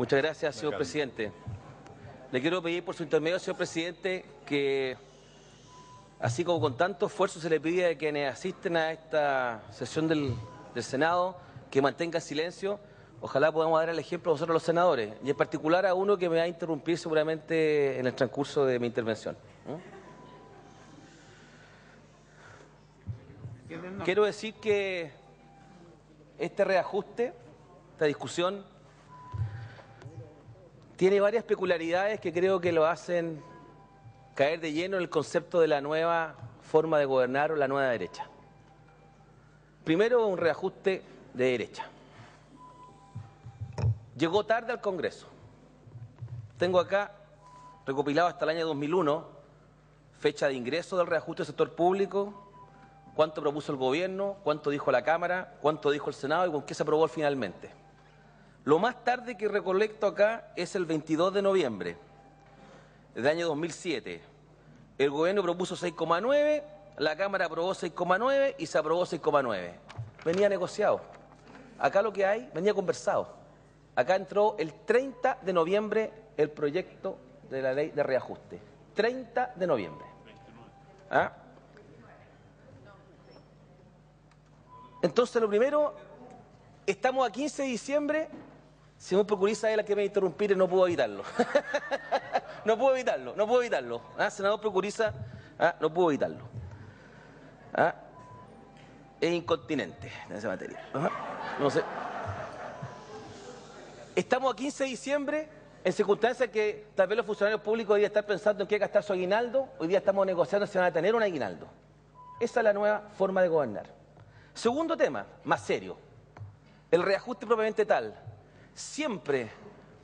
Muchas gracias, señor presidente. Le quiero pedir por su intermedio, señor presidente, que así como con tanto esfuerzo se le pide a quienes asisten a esta sesión del Senado que mantengan silencio, ojalá podamos dar el ejemplo a nosotros los senadores, y en particular a uno que me va a interrumpir seguramente en el transcurso de mi intervención. Quiero decir que este reajuste, esta discusión, tiene varias peculiaridades que creo que lo hacen caer de lleno en el concepto de la nueva forma de gobernar o la nueva derecha. Primero, un reajuste de derecha. Llegó tarde al Congreso. Tengo acá recopilado hasta el año 2001, fecha de ingreso del reajuste del sector público, cuánto propuso el gobierno, cuánto dijo la Cámara, cuánto dijo el Senado y con qué se aprobó finalmente. Lo más tarde que recolecto acá es el 22 de noviembre del año 2007. El gobierno propuso 6,9, la Cámara aprobó 6,9 y se aprobó 6,9. Venía negociado. Acá lo que hay, venía conversado. Acá entró el 30 de noviembre el proyecto de la ley de reajuste. 30 de noviembre. ¿Ah? Entonces, lo primero, estamos a 15 de diciembre. Señor Procurista es la que me interrumpir y no puedo evitarlo. No puedo evitarlo. ¿Ah? Senador Procurista, no puedo evitarlo. ¿Ah? Es incontinente en esa materia. Ajá. No sé. Estamos a 15 de diciembre, en circunstancias que tal vez los funcionarios públicos deberían estar pensando en qué gastar su aguinaldo. Hoy día estamos negociando si van a tener un aguinaldo. Esa es la nueva forma de gobernar. Segundo tema, más serio. El reajuste propiamente tal. Siempre,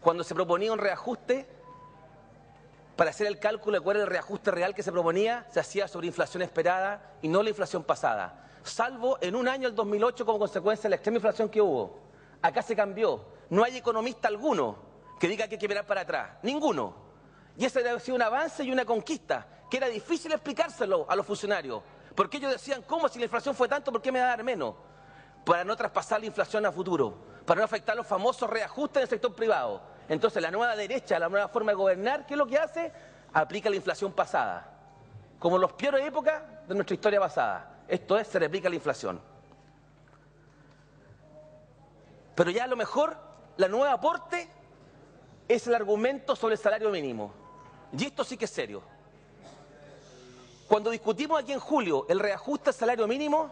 cuando se proponía un reajuste, para hacer el cálculo de cuál era el reajuste real que se proponía, se hacía sobre inflación esperada y no la inflación pasada. Salvo en un año, el 2008, como consecuencia de la extrema inflación que hubo. Acá se cambió. No hay economista alguno que diga que hay que mirar para atrás. Ninguno. Y ese debe ser un avance y una conquista, que era difícil explicárselo a los funcionarios. Porque ellos decían, ¿cómo si la inflación fue tanto, por qué me va a dar menos? Para no traspasar la inflación a futuro, para no afectar los famosos reajustes en el sector privado. Entonces la nueva derecha, la nueva forma de gobernar, ¿qué es lo que hace? Aplica la inflación pasada, como en las peores épocas de nuestra historia pasada. Esto es, se replica la inflación. Pero ya a lo mejor la nueva aporte es el argumento sobre el salario mínimo. Y esto sí que es serio. Cuando discutimos aquí en julio el reajuste al salario mínimo,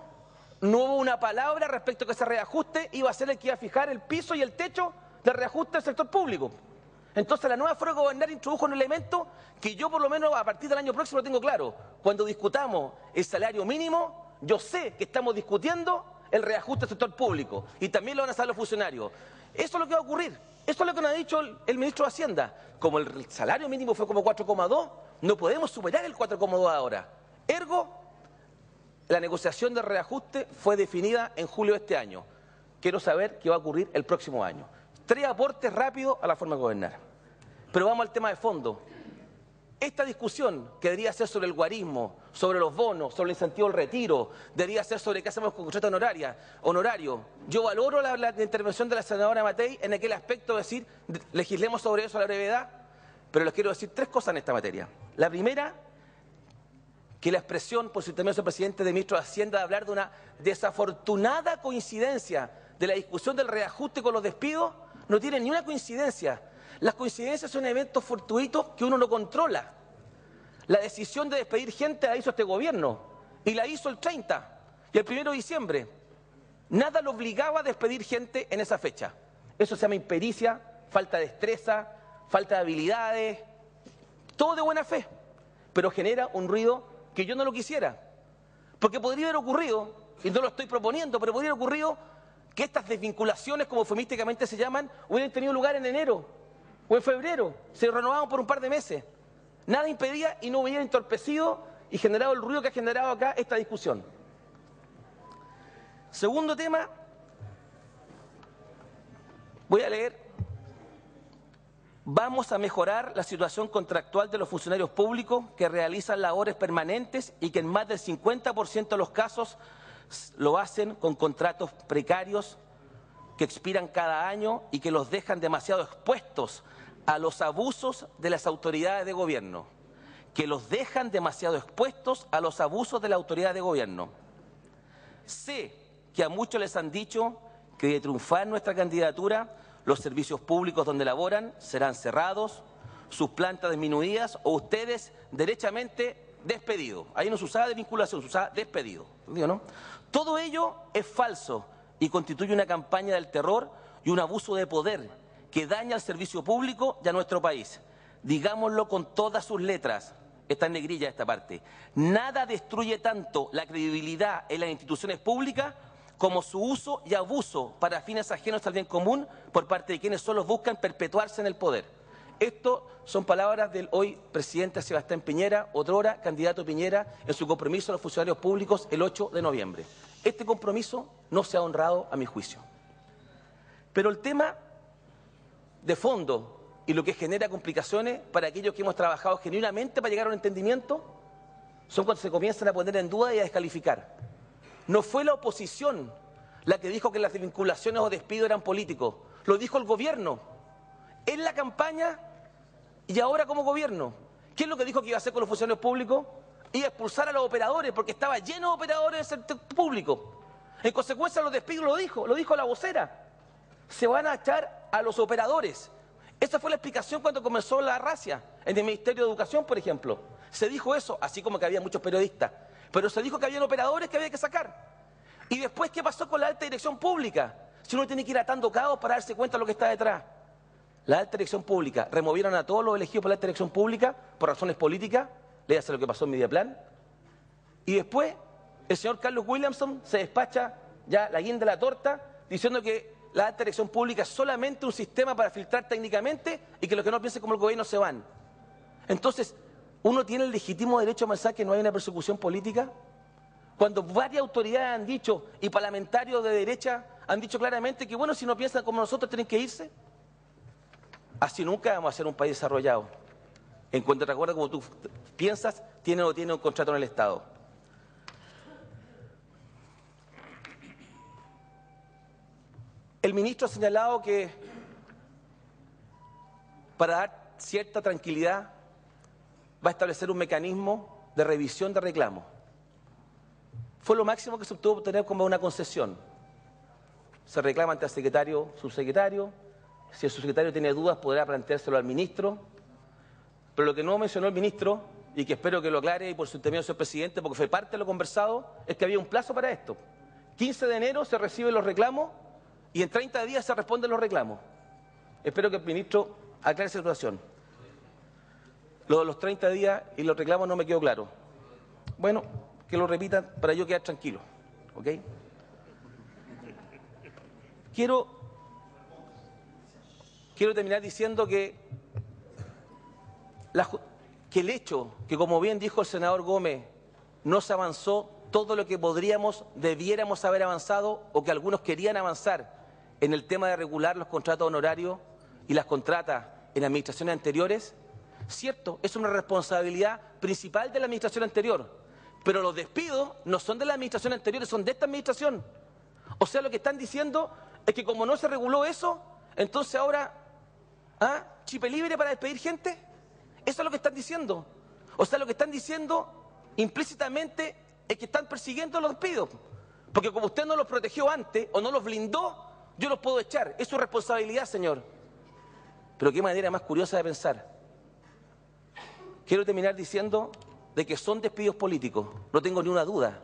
no hubo una palabra respecto a que ese reajuste iba a ser el que iba a fijar el piso y el techo del reajuste del sector público. Entonces la nueva forma de gobernar introdujo un elemento que yo por lo menos a partir del año próximo lo tengo claro. Cuando discutamos el salario mínimo, yo sé que estamos discutiendo el reajuste del sector público y también lo van a saber los funcionarios. Eso es lo que va a ocurrir. Eso es lo que nos ha dicho el ministro de Hacienda. Como el salario mínimo fue como 4,2, no podemos superar el 4,2 ahora. Ergo, la negociación del reajuste fue definida en julio de este año. Quiero saber qué va a ocurrir el próximo año. 3 aportes rápidos a la forma de gobernar. Pero vamos al tema de fondo. Esta discusión, que debería ser sobre el guarismo, sobre los bonos, sobre el incentivo al retiro, debería ser sobre qué hacemos con contrato honorario. Yo valoro la intervención de la senadora Matei en aquel aspecto de decir, legislemos sobre eso a la brevedad, pero les quiero decir 3 cosas en esta materia. La primera, que la expresión, por su intermedio, señor presidente, del ministro de Hacienda, de hablar de una desafortunada coincidencia de la discusión del reajuste con los despidos, no tiene ni una coincidencia. Las coincidencias son eventos fortuitos que uno no controla. La decisión de despedir gente la hizo este gobierno y la hizo el 30 y el 1 de diciembre. Nada lo obligaba a despedir gente en esa fecha. Eso se llama impericia, falta de destreza, falta de habilidades, todo de buena fe, pero genera un ruido que yo no lo quisiera. Porque podría haber ocurrido, y no lo estoy proponiendo, pero podría haber ocurrido que estas desvinculaciones, como eufemísticamente se llaman, hubieran tenido lugar en enero o en febrero, se renovaban por un par de meses. Nada impedía y no hubiera entorpecido y generado el ruido que ha generado acá esta discusión. Segundo tema, voy a leer. Vamos a mejorar la situación contractual de los funcionarios públicos que realizan labores permanentes y que en más del 50% de los casos lo hacen con contratos precarios que expiran cada año y que los dejan demasiado expuestos a los abusos de las autoridades de gobierno. Que los dejan demasiado expuestos a los abusos de la autoridad de gobierno. Sé que a muchos les han dicho que de triunfar nuestra candidatura, los servicios públicos donde laboran serán cerrados, sus plantas disminuidas o ustedes derechamente despedidos. Ahí no se usaba de vinculación, se usaba despedido. ¿No? Todo ello es falso y constituye una campaña del terror y un abuso de poder que daña al servicio público y a nuestro país. Digámoslo con todas sus letras. Está en negrilla esta parte. Nada destruye tanto la credibilidad en las instituciones públicas como su uso y abuso para fines ajenos al bien común por parte de quienes solo buscan perpetuarse en el poder. Esto son palabras del hoy presidente Sebastián Piñera, otrora candidato Piñera, en su compromiso a los funcionarios públicos el 8 de noviembre. Este compromiso no se ha honrado a mi juicio. Pero el tema de fondo y lo que genera complicaciones para aquellos que hemos trabajado genuinamente para llegar a un entendimiento son cuando se comienzan a poner en duda y a descalificar. No fue la oposición la que dijo que las desvinculaciones o despidos eran políticos, lo dijo el gobierno en la campaña y ahora como gobierno. ¿Qué es lo que dijo que iba a hacer con los funcionarios públicos? Iba a expulsar a los operadores porque estaba lleno de operadores del sector público. En consecuencia los despidos lo dijo la vocera. Se van a echar a los operadores. Esa fue la explicación cuando comenzó la racia en el Ministerio de Educación, por ejemplo. Se dijo eso, así como que había muchos periodistas. Pero se dijo que había operadores que había que sacar. Y después, ¿qué pasó con la alta dirección pública? Si uno tiene que ir atando cabos para darse cuenta de lo que está detrás. La alta dirección pública, removieron a todos los elegidos por la alta dirección pública por razones políticas, léase lo que pasó en Mediaplan. Y después, el señor Carlos Williamson se despacha ya la guinda de la torta diciendo que la alta dirección pública es solamente un sistema para filtrar técnicamente y que los que no piensen como el gobierno se van. Entonces, ¿uno tiene el legítimo derecho a pensar que no hay una persecución política? Cuando varias autoridades han dicho, y parlamentarios de derecha han dicho claramente que, bueno, si no piensan como nosotros, tienen que irse. Así nunca vamos a ser un país desarrollado. En cuanto te acuerdas como tú piensas, tiene o no tiene un contrato en el Estado. El ministro ha señalado que para dar cierta tranquilidad va a establecer un mecanismo de revisión de reclamos. Fue lo máximo que se obtuvo obtener como una concesión. Se reclama ante el secretario, subsecretario. Si el subsecretario tiene dudas podrá planteárselo al ministro. Pero lo que no mencionó el ministro, y que espero que lo aclare y por su intermedio señor presidente, porque fue parte de lo conversado, es que había un plazo para esto. 15 de enero se reciben los reclamos y en 30 días se responden los reclamos. Espero que el ministro aclare esa situación. Lo de los 30 días y los reclamos no me quedó claro. Bueno, que lo repitan para yo quedar tranquilo. ¿Ok? Quiero terminar diciendo que el hecho que, como bien dijo el senador Gómez, no se avanzó todo lo que debiéramos haber avanzado o que algunos querían avanzar en el tema de regular los contratos honorarios y las contratas en administraciones anteriores, cierto, es una responsabilidad principal de la administración anterior, pero los despidos no son de la administración anterior, son de esta administración. O sea, lo que están diciendo es que como no se reguló eso, entonces ahora, chipe libre para despedir gente. Eso es lo que están diciendo. O sea, lo que están diciendo implícitamente es que están persiguiendo los despidos. Porque como usted no los protegió antes o no los blindó, yo los puedo echar. Es su responsabilidad, señor. Pero qué manera más curiosa de pensar. Quiero terminar diciendo de que son despidos políticos. No tengo ni una duda.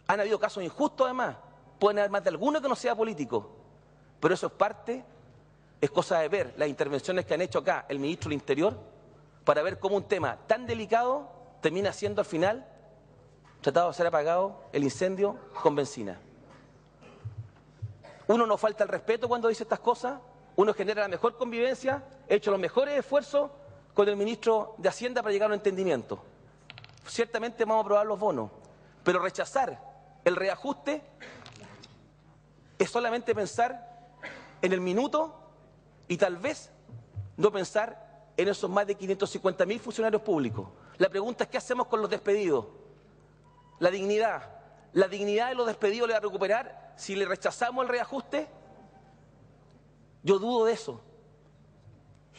Han habido casos injustos además. Pueden haber más de alguno que no sea político. Pero eso es cosa de ver las intervenciones que han hecho acá el ministro del Interior para ver cómo un tema tan delicado termina siendo al final tratado de ser apagado el incendio con benzina. Uno no falta el respeto cuando dice estas cosas, uno genera la mejor convivencia, he hecho los mejores esfuerzos con el ministro de Hacienda para llegar a un entendimiento. Ciertamente vamos a aprobar los bonos, pero rechazar el reajuste es solamente pensar en el minuto y tal vez no pensar en esos más de 550.000 funcionarios públicos. La pregunta es, ¿qué hacemos con los despedidos? La dignidad de los despedidos le va a recuperar si le rechazamos el reajuste. Yo dudo de eso.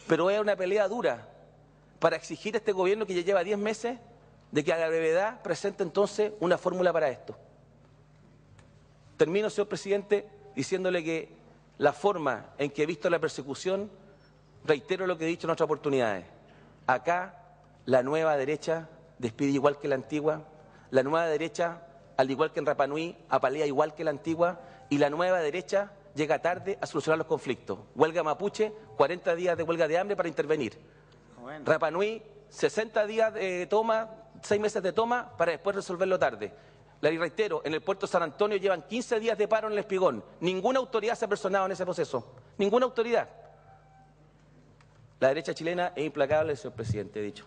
Pero es una pelea dura para exigir a este gobierno que ya lleva 10 meses de que a la brevedad presente entonces una fórmula para esto. Termino, señor presidente, diciéndole que la forma en que he visto la persecución, reitero lo que he dicho en otras oportunidades. Acá la nueva derecha despide igual que la antigua, la nueva derecha, al igual que en Rapa Nui, apalea igual que la antigua, y la nueva derecha llega tarde a solucionar los conflictos. Huelga mapuche, 40 días de huelga de hambre para intervenir. Bueno. Rapa Nui, 60 días de toma, 6 meses de toma para después resolverlo tarde. Le reitero, en el puerto de San Antonio llevan 15 días de paro en el Espigón. Ninguna autoridad se ha personado en ese proceso. Ninguna autoridad. La derecha chilena es implacable, señor presidente, he dicho.